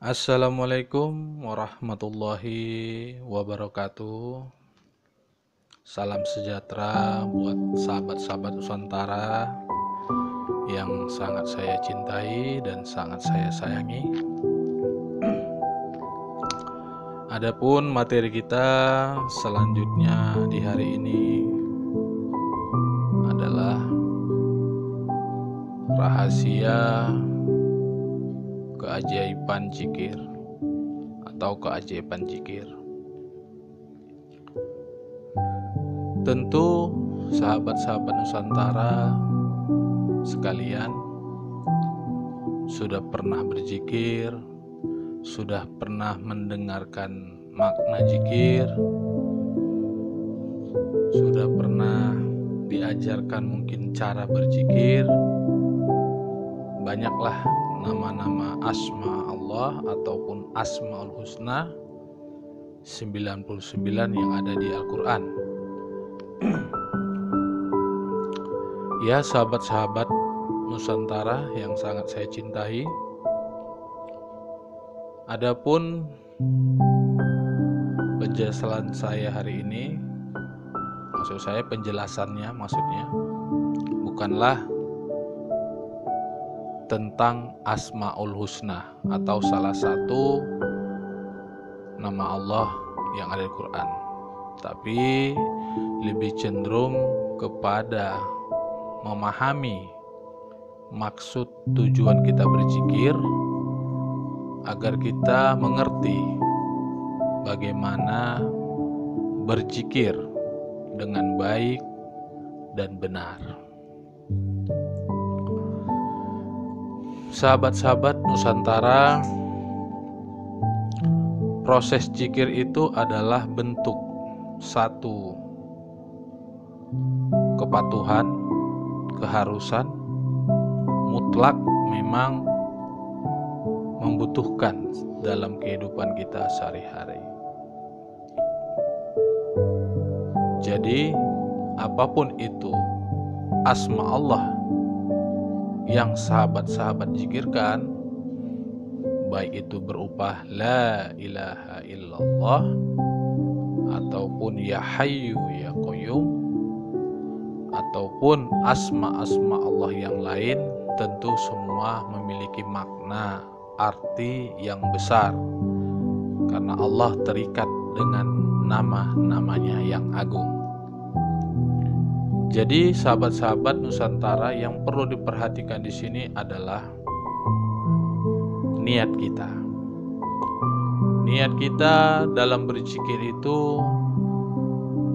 Assalamualaikum warahmatullahi wabarakatuh. Salam sejahtera buat sahabat-sahabat Nusantara yang sangat saya cintai dan sangat saya sayangi. Adapun materi kita selanjutnya di hari ini adalah rahasia keajaiban zikir atau keajaiban zikir. Tentu sahabat-sahabat Nusantara sekalian sudah pernah berzikir, sudah pernah mendengarkan makna zikir, sudah pernah diajarkan mungkin cara berzikir. Banyaklah nama-nama asma Allah ataupun asmaul husna 99 yang ada di Al-Quran. Ya sahabat-sahabat Nusantara yang sangat saya cintai, adapun penjelasan saya hari ini, penjelasannya bukanlah tentang Asmaul Husna atau salah satu nama Allah yang ada di Quran, tapi lebih cenderung kepada memahami maksud tujuan kita berzikir agar kita mengerti bagaimana berzikir dengan baik dan benar. Sahabat-sahabat Nusantara, proses zikir itu adalah bentuk satu kepatuhan, keharusan, mutlak memang membutuhkan dalam kehidupan kita sehari-hari. Jadi, apapun itu asma Allah yang sahabat-sahabat zikirkan, baik itu berupa la ilaha illallah ataupun ya hayyu ya qayyum ataupun asma-asma Allah yang lain, tentu semua memiliki makna arti yang besar karena Allah terikat dengan nama-namanya yang agung. Jadi sahabat-sahabat Nusantara, yang perlu diperhatikan di sini adalah niat kita. Niat kita dalam berzikir itu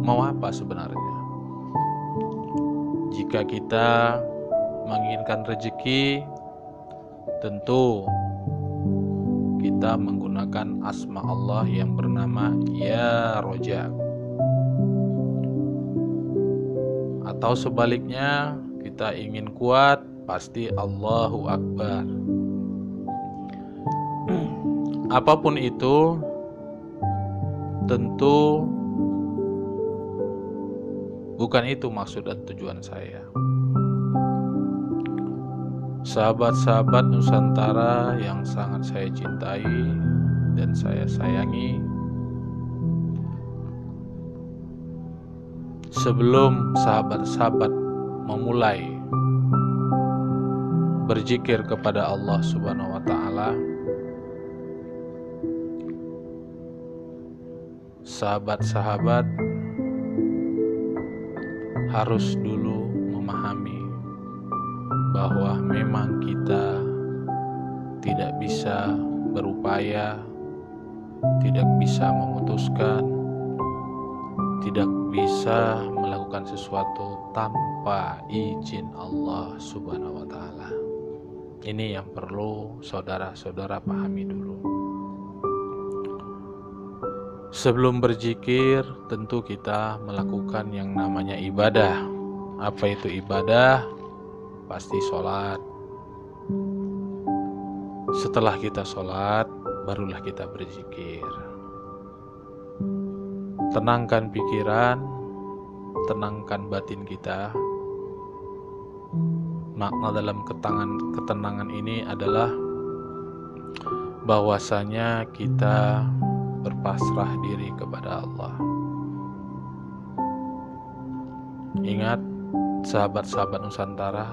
mau apa sebenarnya? Jika kita menginginkan rezeki, tentu kita menggunakan asma Allah yang bernama Ya Rojak. Atau sebaliknya, kita ingin kuat, pasti Allahu Akbar. Apapun itu, tentu bukan itu maksud dan tujuan saya. Sahabat-sahabat Nusantara yang sangat saya cintai dan saya sayangi, sebelum sahabat-sahabat memulai berzikir kepada Allah Subhanahu wa Ta'ala, sahabat-sahabat harus dulu memahami bahwa memang kita tidak bisa berupaya, tidak bisa memutuskan, tidak bisa melakukan sesuatu tanpa izin Allah Subhanahu wa Ta'ala. Ini yang perlu saudara-saudara pahami dulu. Sebelum berzikir, tentu kita melakukan yang namanya ibadah. Apa itu ibadah? Pasti sholat. Setelah kita sholat, barulah kita berzikir. Tenangkan pikiran, tenangkan batin kita. Makna dalam ketenangan ini adalah bahwasanya kita berpasrah diri kepada Allah. Ingat, sahabat-sahabat Nusantara,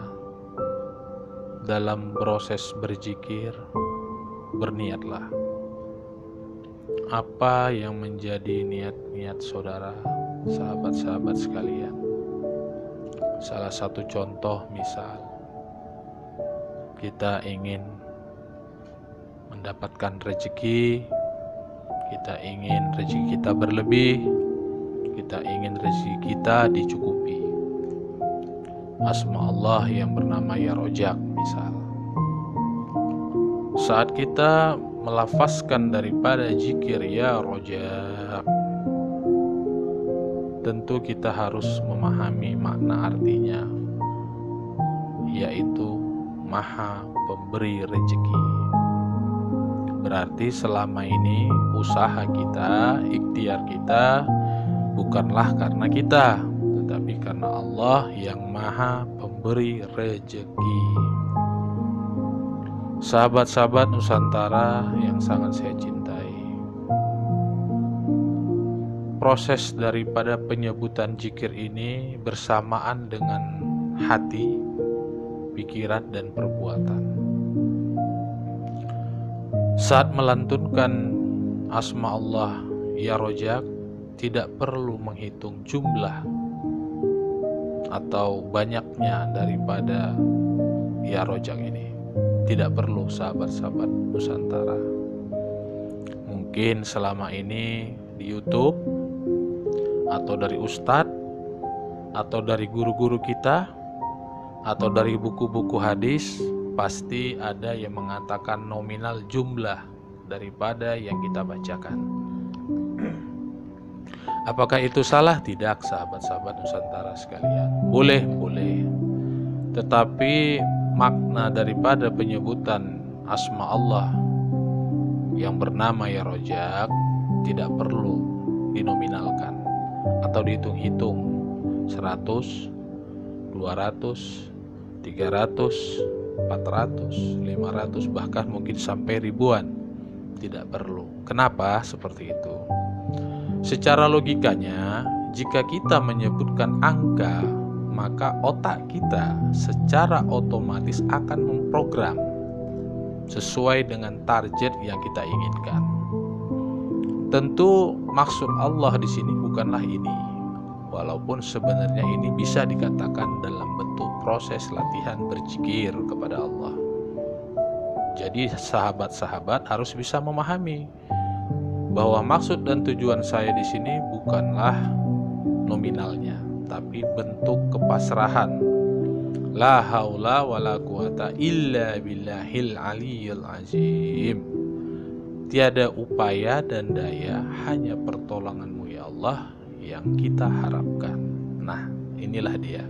dalam proses berzikir, berniatlah apa yang menjadi niat-niat saudara, sahabat-sahabat sekalian. Salah satu contoh, misal kita ingin mendapatkan rezeki, kita ingin rezeki kita berlebih, kita ingin rezeki kita dicukupi. Asma Allah yang bernama Ya Rojak misal. Saat kita melafazkan daripada zikir Ya Rojak, tentu kita harus memahami makna artinya, yaitu Maha Pemberi Rezeki. Berarti selama ini usaha kita, ikhtiar kita bukanlah karena kita, tetapi karena Allah yang Maha Pemberi Rezeki. Sahabat-sahabat Nusantara yang sangat saya cintai, proses daripada penyebutan zikir ini bersamaan dengan hati, pikiran, dan perbuatan. Saat melantunkan asma Allah Ya Rojak, tidak perlu menghitung jumlah atau banyaknya daripada Ya Rojak ini. Tidak perlu, sahabat-sahabat Nusantara. Mungkin selama ini di YouTube atau dari ustadz atau dari guru-guru kita atau dari buku-buku hadis, pasti ada yang mengatakan nominal jumlah daripada yang kita bacakan. Apakah itu salah? Tidak, sahabat-sahabat Nusantara sekalian. Boleh. Tetapi makna daripada penyebutan asma Allah yang bernama Ya Rojak tidak perlu dinominalkan atau dihitung-hitung 100, 200, 300, 400, 500, bahkan mungkin sampai ribuan. Tidak perlu. Kenapa seperti itu? Secara logikanya, jika kita menyebutkan angka, maka otak kita secara otomatis akan memprogram sesuai dengan target yang kita inginkan. Tentu maksud Allah di sini bukanlah ini, walaupun sebenarnya ini bisa dikatakan dalam bentuk proses latihan berzikir kepada Allah. Jadi sahabat-sahabat harus bisa memahami bahwa maksud dan tujuan saya di sini bukanlah nominalnya, tapi bentuk kepasrahan. La haula wala quwata illa billahil aliyyil azim. Tiada upaya dan daya, hanya pertolonganmu ya Allah yang kita harapkan. Nah, inilah dia.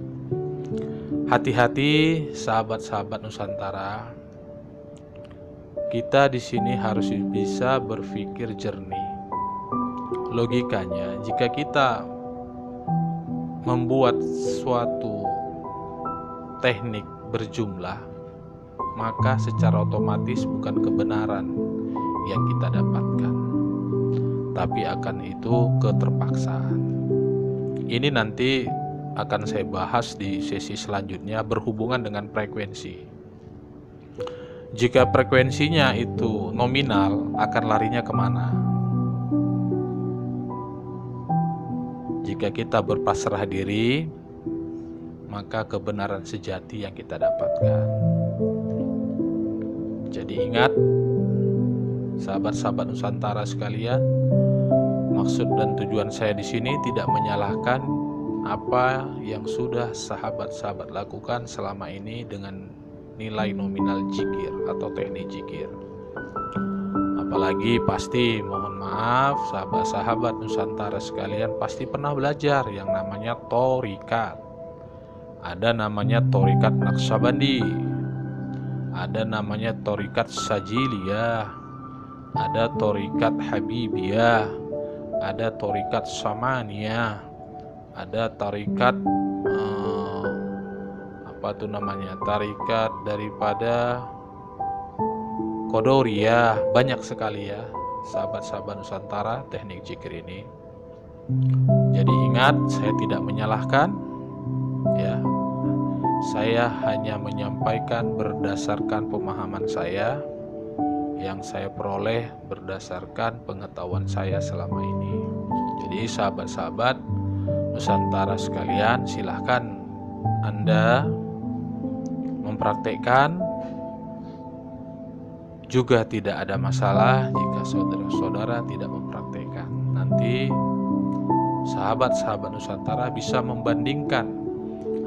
Hati-hati sahabat-sahabat Nusantara. Kita di sini harus bisa berpikir jernih. Logikanya, jika kita membuat suatu teknik berjumlah, maka secara otomatis bukan kebenaran yang kita dapatkan, tapi akan itu keterpaksaan. Ini nanti akan saya bahas di sesi selanjutnya berhubungan dengan frekuensi. Jika frekuensinya itu nominal, akan larinya kemana? Jika kita berpasrah diri, maka kebenaran sejati yang kita dapatkan. Jadi ingat, sahabat-sahabat Nusantara sekalian, maksud dan tujuan saya di sini tidak menyalahkan apa yang sudah sahabat-sahabat lakukan selama ini dengan nilai nominal zikir atau teknik zikir. Apalagi pasti, mohon maaf, sahabat-sahabat Nusantara sekalian pasti pernah belajar yang namanya thorikat. Ada namanya thorikat Naqsabandi, ada namanya thorikat Sajiliyah, ada thorikat Habibiyah, ada thorikat Samaniyah, ada tarikat tarikat daripada Qadariyah, banyak sekali ya sahabat-sahabat Nusantara teknik zikir ini. Jadi ingat, saya tidak menyalahkan ya. Saya hanya menyampaikan berdasarkan pemahaman saya yang saya peroleh berdasarkan pengetahuan saya selama ini. Jadi sahabat-sahabat Nusantara sekalian, silahkan Anda mempraktekkan. Juga tidak ada masalah jika saudara-saudara tidak mempraktekkan. Nanti sahabat-sahabat Nusantara bisa membandingkan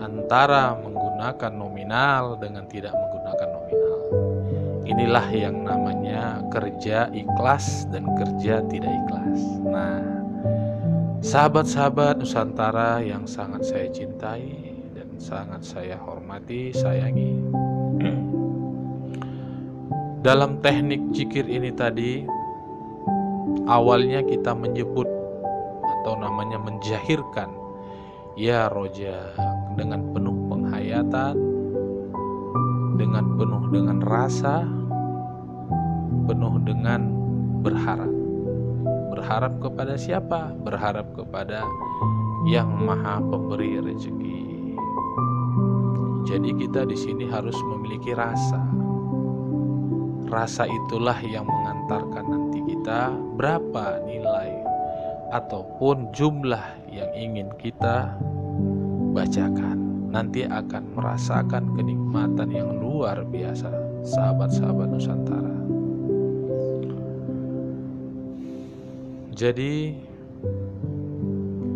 antara menggunakan nominal dengan tidak menggunakan nominal. Inilah yang namanya kerja ikhlas dan kerja tidak ikhlas. Nah, sahabat-sahabat Nusantara yang sangat saya cintai dan sangat saya hormati, sayangi. Dalam teknik zikir ini tadi, awalnya kita menyebut atau namanya menjahirkan ya roja dengan penuh penghayatan, dengan penuh dengan rasa, penuh dengan berharap. Berharap kepada siapa? Berharap kepada yang maha pemberi rezeki. Jadi kita di sini harus memiliki rasa. Rasa itulah yang mengantarkan nanti kita berapa nilai ataupun jumlah yang ingin kita bacakan. Nanti akan merasakan kenikmatan yang luar biasa, sahabat-sahabat Nusantara. Jadi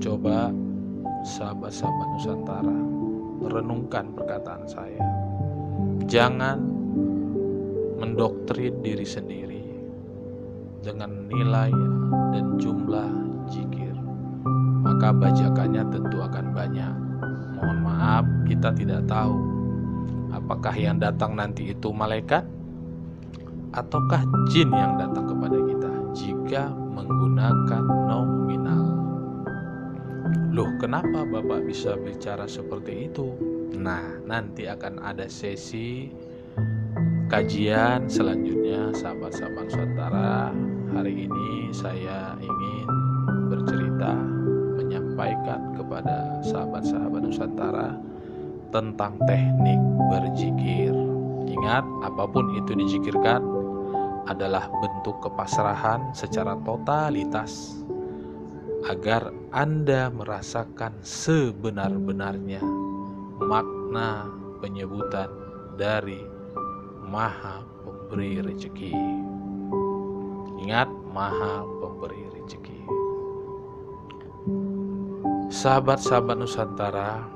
coba sahabat-sahabat Nusantara renungkan perkataan saya. Jangan mendoktrin diri sendiri dengan nilai dan jumlah zikir, maka bajakannya tentu akan banyak. Mohon maaf, kita tidak tahu apakah yang datang nanti itu malaikat ataukah jin yang datang kepada kita jika menggunakan nominal. Loh, kenapa Bapak bisa bicara seperti itu? Nah, nanti akan ada sesi kajian selanjutnya, sahabat-sahabat Nusantara. Hari ini saya ingin bercerita, menyampaikan kepada sahabat-sahabat Nusantara tentang teknik berzikir. Ingat, apapun itu dizikirkan adalah bentuk kepasrahan secara totalitas agar Anda merasakan sebenar-benarnya makna penyebutan dari Maha Pemberi Rezeki. Ingat, Maha Pemberi Rezeki. Sahabat-sahabat Nusantara,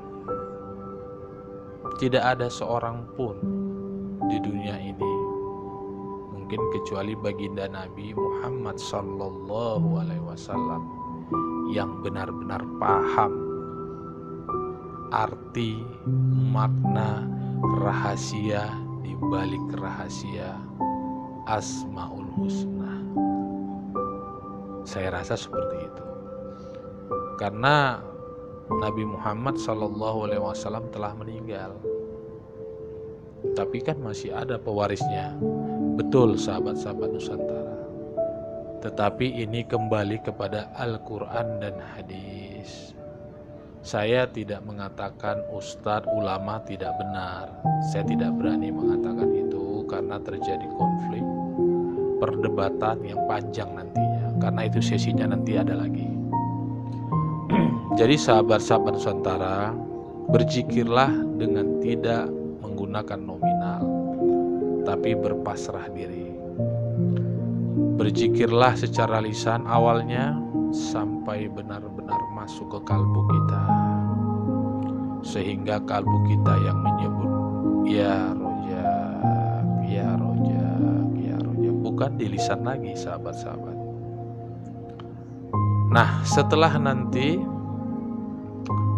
tidak ada seorang pun di dunia ini, mungkin kecuali baginda Nabi Muhammad Sallallahu Alaihi Wasallam, yang benar-benar paham arti, makna, rahasia di balik rahasia Asmaul Husna. Saya rasa seperti itu. Karena Nabi Muhammad SAW telah meninggal, tapi kan masih ada pewarisnya. Betul, sahabat-sahabat Nusantara. Tetapi ini kembali kepada Al-Quran dan hadis. Saya tidak mengatakan ustadz ulama tidak benar. Saya tidak berani mengatakan itu karena terjadi konflik, perdebatan yang panjang nantinya. Karena itu sesinya nanti ada lagi. Jadi sahabat-sahabat Nusantara, berzikirlah dengan tidak menggunakan nominal, tapi berpasrah diri. Berzikirlah secara lisan awalnya sampai benar-benar masuk ke kalbu kita, sehingga kalbu kita yang menyebut ya rojak, ya rojak, ya rojak, bukan di lisan lagi, sahabat-sahabat. Nah, setelah nanti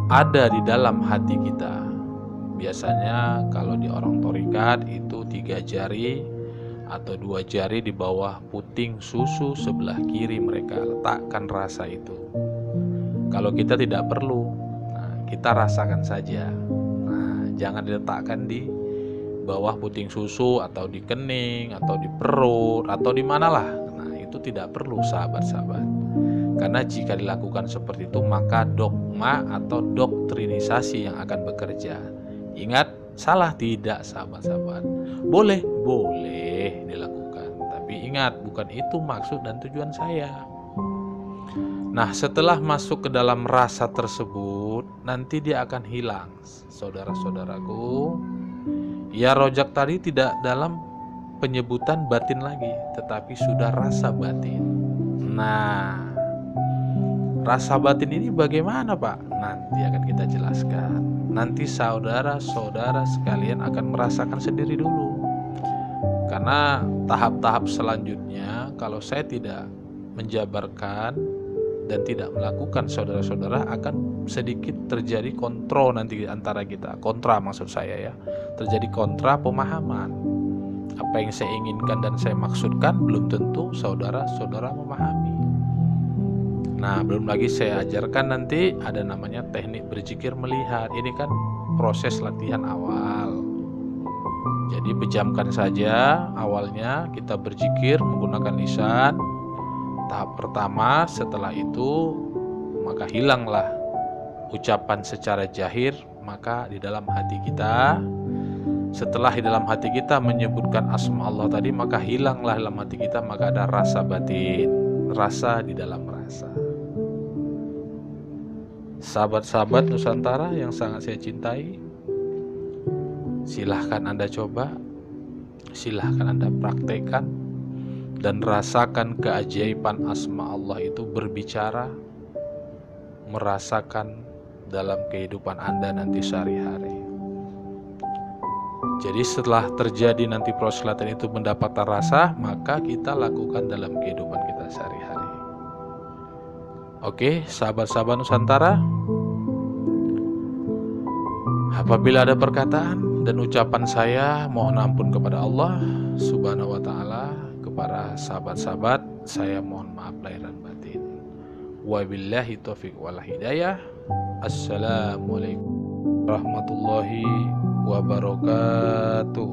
ada di dalam hati kita, biasanya kalau di orang torikat itu 3 jari atau 2 jari di bawah puting susu sebelah kiri mereka letakkan rasa itu. Kalau kita tidak perlu, kita rasakan saja. Nah, jangan diletakkan di bawah puting susu atau di kening atau di perut atau di manalah. Nah, itu tidak perlu sahabat-sahabat. Karena jika dilakukan seperti itu maka dogma atau doktrinisasi yang akan bekerja. Ingat, salah tidak sahabat-sahabat. Boleh dilakukan. Tapi ingat, bukan itu maksud dan tujuan saya. Nah, setelah masuk ke dalam rasa tersebut, nanti dia akan hilang. Saudara-saudaraku, ya rojak tadi tidak dalam penyebutan batin lagi, tetapi sudah rasa batin. Nah, rasa batin ini bagaimana, Pak? Nanti akan kita jelaskan. Nanti saudara-saudara sekalian akan merasakan sendiri dulu. Karena tahap-tahap selanjutnya kalau saya tidak menjabarkan dan tidak melakukan, saudara-saudara akan sedikit terjadi kontrol nanti antara kita. Kontra maksud saya ya. Terjadi kontra pemahaman. Apa yang saya inginkan dan saya maksudkan belum tentu saudara-saudara memahami. Nah, belum lagi saya ajarkan nanti ada namanya teknik berzikir melihat. Ini kan proses latihan awal. Jadi pejamkan saja awalnya kita berzikir menggunakan lisan. Tahap pertama, setelah itu maka hilanglah ucapan secara jahir, maka di dalam hati kita, setelah di dalam hati kita menyebutkan asma Allah tadi, maka hilanglah dalam hati kita, maka ada rasa batin, rasa di dalam rasa. Sahabat-sahabat Nusantara yang sangat saya cintai, silahkan Anda coba, silahkan Anda praktekkan, dan rasakan keajaiban asma Allah itu berbicara, merasakan dalam kehidupan Anda nanti sehari-hari. Jadi setelah terjadi nanti proses latihan itu mendapatkan rasa, maka kita lakukan dalam kehidupan kita sehari-hari. Oke, sahabat-sahabat Nusantara, apabila ada perkataan dan ucapan saya, mohon ampun kepada Allah Subhanahu wa Ta'ala. Kepada sahabat-sahabat, saya mohon maaf lahir dan batin. Wabillahi taufiq wal hidayah. Assalamualaikum warahmatullahi wabarakatuh.